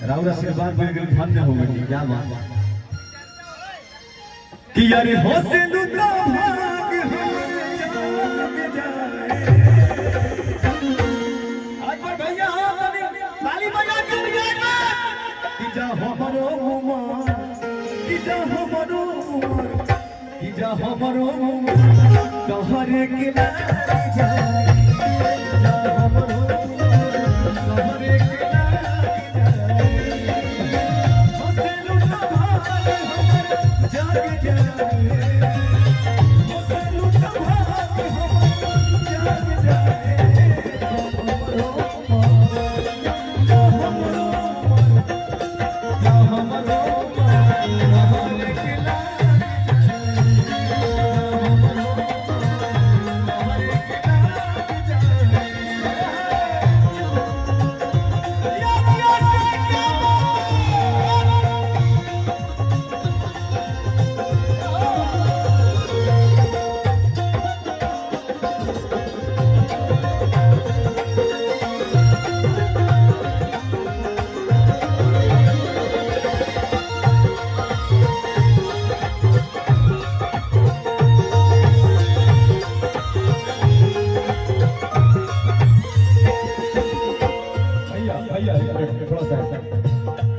राउर आशीर्वाद मिल गई धन्य हो गई। क्या बात कि यार हो से लुटा भाग हमरे जाग जाए। आज पर भैया ताली बजा के दिया कि जा हमरो उमर कि जा हमरो उमर कि जा हमरो उमर तोहरे के लाग जाए। जा हमरो उमर तोहरे के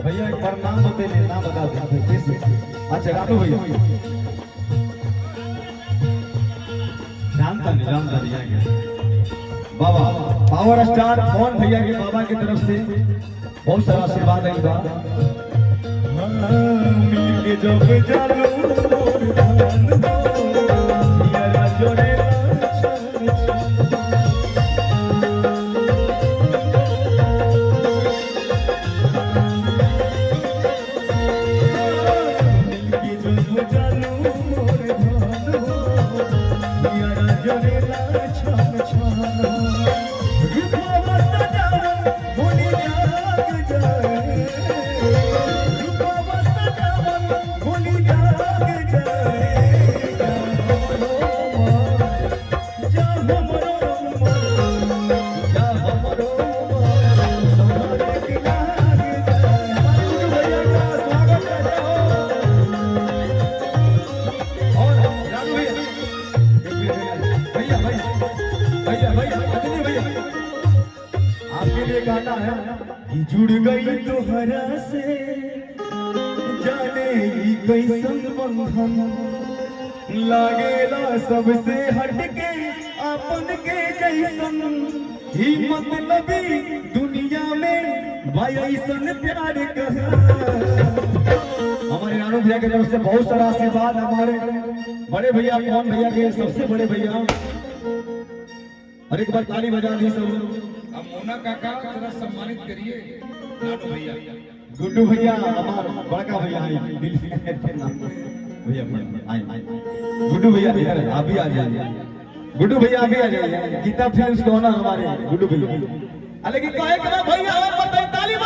भैया एक बार नाम बता दे, नाम बता दे कैसे। अच्छा रानू भैया जानता नहीं बाबा पावर स्टार कौन भैया के बाबा की तरफ से बहुत सारा आशीर्वाद है। मिल के जब जालू गाना है कि जुड़ गई तोहरा से जाने ही कैसन बंधन लागेला सबसे हटके अपन के जैसन ही मतलबी दुनिया में भाई ऐसन प्यार कहा। हमारे रानू भैया की तरफ से बहुत सारा आशीर्वाद। हमारे बड़े भैया कौन भैया के सबसे बड़े भैया और एक बार ताली बजा दी सब। अब मोना काका थोड़ा सम्मानित करिए रानू भैया। गुड्डू भैया हमारा बड़का भैया भैया गुड्डू भैया इधर आप भी आ जाइए। गुड्डू भैया अभी आ जाइए। गीता फिल्म्स कौन हमारे गुड्डू भैया। लेकिन कहे भैया